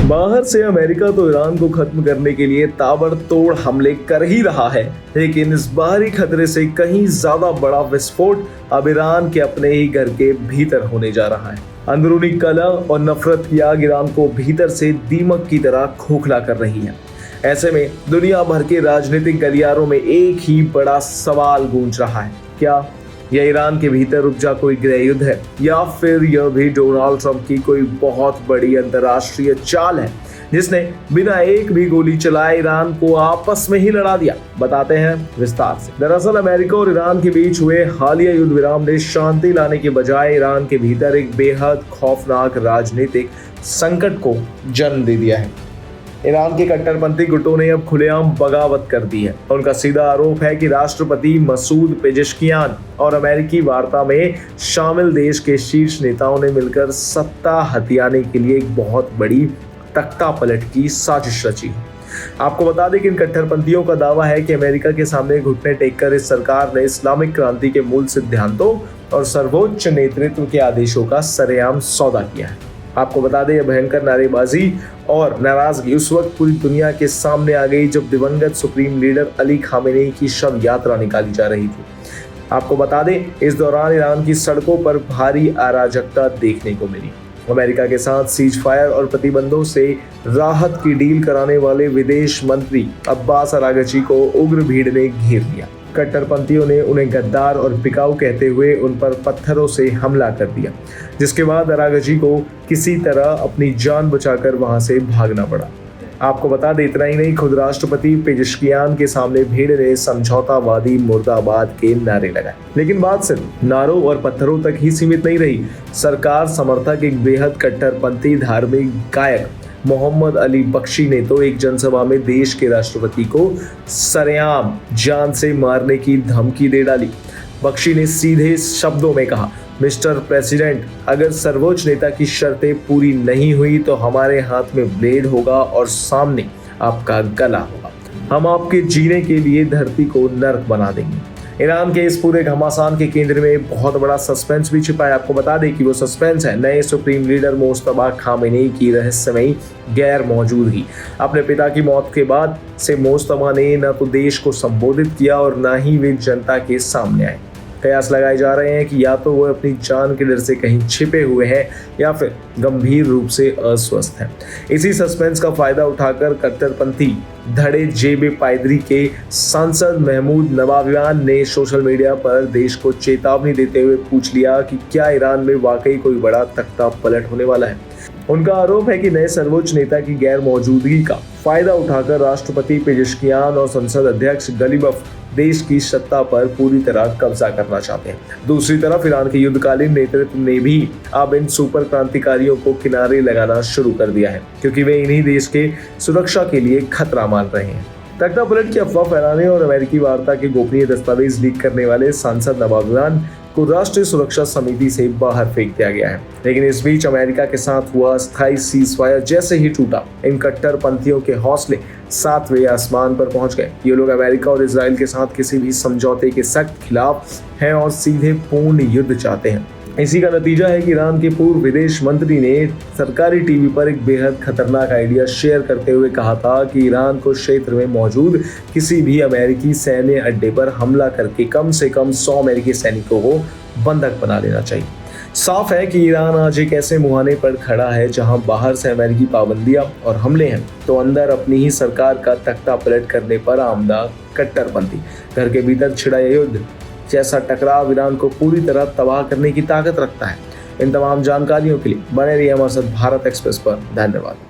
बाहर से अमेरिका तो ईरान को खत्म करने के लिए ताबड़तोड़ हमले कर ही रहा है, लेकिन इस बाहरी खतरे से कहीं ज्यादा बड़ा विस्फोट अब ईरान के अपने ही घर के भीतर होने जा रहा है। अंदरूनी कलह और नफरत की आग ईरान को भीतर से दीमक की तरह खोखला कर रही है। ऐसे में दुनिया भर के राजनीतिक गलियारों में एक ही बड़ा सवाल गूंज रहा है, क्या यह ईरान के भीतर उपजा कोई गृह युद्ध है, या फिर यह भी डोनाल्ड ट्रंप की कोई बहुत बड़ी अंतर्राष्ट्रीय चाल है जिसने बिना एक भी गोली चलाए ईरान को आपस में ही लड़ा दिया। बताते हैं विस्तार से। दरअसल अमेरिका और ईरान के बीच हुए हालिया युद्ध विराम ने शांति लाने के बजाय ईरान के भीतर एक बेहद खौफनाक राजनीतिक संकट को जन्म दे दिया है। ईरान के कट्टरपंथी गुटों ने अब खुलेआम बगावत कर दी है। उनका सीधा आरोप है कि राष्ट्रपति मसूद पेजेश्कियान और अमेरिकी वार्ता में शामिल देश के शीर्ष नेताओं ने मिलकर सत्ता हथियाने के लिए एक बहुत बड़ी तख्ता पलट की साजिश रची। आपको बता दें कि इन कट्टरपंथियों का दावा है कि अमेरिका के सामने घुटने टेककर इस सरकार ने इस्लामिक क्रांति के मूल सिद्धांतों और सर्वोच्च नेतृत्व के आदेशों का सरेआम सौदा किया है। आपको बता दें, यह भयंकर नारेबाजी और नाराजगी उस वक्त पूरी दुनिया के सामने आ गई जब दिवंगत सुप्रीम लीडर अली खामेनेई की शव यात्रा निकाली जा रही थी। आपको बता दें, इस दौरान ईरान की सड़कों पर भारी अराजकता देखने को मिली। अमेरिका के साथ सीज फायर और प्रतिबंधों से राहत की डील कराने वाले विदेश मंत्री अब्बास अरागची को उग्र भीड़ ने घेर लिया। कट्टरपंथियों ने उन्हें गद्दार और बिकाऊ कहते हुए उन पर पत्थरों से हमला कर दिया, जिसके बाद अरागची को किसी तरह अपनी जान बचाकर वहां से भागना पड़ा। आपको बता दें, इतना ही नहीं, खुद राष्ट्रपति पेजेश्कियान के सामने भीड़ ने समझौतावादी मुर्दाबाद के नारे लगाए। लेकिन बात सिर्फ नारों और पत्थरों तक ही सीमित नहीं रही। सरकार समर्थक एक बेहद कट्टरपंथी धार्मिक गायक मोहम्मद अली बख्शी ने तो एक जनसभा में देश के राष्ट्रपति को सरेआम जान से मारने की धमकी दे डाली। बख्शी ने सीधे शब्दों में कहा, मिस्टर प्रेसिडेंट, अगर सर्वोच्च नेता की शर्तें पूरी नहीं हुई तो हमारे हाथ में ब्लेड होगा और सामने आपका गला होगा। हम आपके जीने के लिए धरती को नर्क बना देंगे। ईरान के इस पूरे घमासान के केंद्र में बहुत बड़ा सस्पेंस भी छिपा है। आपको बता दें कि वो सस्पेंस है नए सुप्रीम लीडर मुस्तफा खामेनेई की रहस्यमयी गैर मौजूदगी। अपने पिता की मौत के बाद से मुस्तफा ने न तो देश को संबोधित किया और न ही वे जनता के सामने आए। कयास लगाए जा रहे हैं कि या तो वो अपनी जान के डर से कहीं छिपे हुए हैं या फिर गंभीर रूप से अस्वस्थ हैं। इसी सस्पेंस का फायदा उठाकर कट्टरपंथी धड़े जेबे पायदरी के सांसद महमूद नवाबियान ने सोशल मीडिया पर देश को चेतावनी देते हुए पूछ लिया कि क्या ईरान में वाकई कोई बड़ा तख्ता पलट होने वाला है। उनका आरोप है कि नए सर्वोच्च नेता की गैर मौजूदगी का फायदा उठाकर राष्ट्रपति पेजेश्कियान और संसद अध्यक्ष गलीबफ देश की सत्ता पर पूरी तरह कब्जा करना चाहते हैं। दूसरी तरफ ईरान के युद्धकालीन नेतृत्व ने भी अब इन सुपर क्रांतिकारियों को किनारे लगाना शुरू कर दिया है, क्योंकि वे इन्हीं देश के सुरक्षा के लिए खतरा मान रहे हैं। तख्ता पलट की अफवाह फैलाने और अमेरिकी वार्ता के गोपनीय दस्तावेज लीक करने वाले सांसद नवाबियान को राष्ट्रीय सुरक्षा समिति से बाहर फेंक दिया गया है। लेकिन इस बीच अमेरिका के साथ हुआ स्थायी सीज़फायर जैसे ही टूटा, इन कट्टरपंथियों के हौसले 7वें आसमान पर पहुंच गए। ये लोग अमेरिका और इजराइल के साथ किसी भी समझौते के सख्त खिलाफ हैं और सीधे पूर्ण युद्ध चाहते हैं। इसी का नतीजा है कि ईरान के पूर्व विदेश मंत्री ने सरकारी टीवी पर एक बेहद खतरनाक आइडिया शेयर करते हुए कहा था कि ईरान को क्षेत्र में मौजूद किसी भी अमेरिकी सैन्य अड्डे पर हमला करके कम से कम 100 अमेरिकी सैनिकों को बंधक बना लेना चाहिए। साफ है कि ईरान आज एक ऐसे मुहाने पर खड़ा है जहां बाहर से अमेरिकी पाबंदियां और हमले हैं तो अंदर अपनी ही सरकार का तख्ता पलट करने पर आमदा कट्टरपंथी। घर के भीतर छिड़ा युद्ध जैसा टकराव ईरान को पूरी तरह तबाह करने की ताकत रखता है। इन तमाम जानकारियों के लिए बने रहिए हमारे साथ भारत एक्सप्रेस पर। धन्यवाद।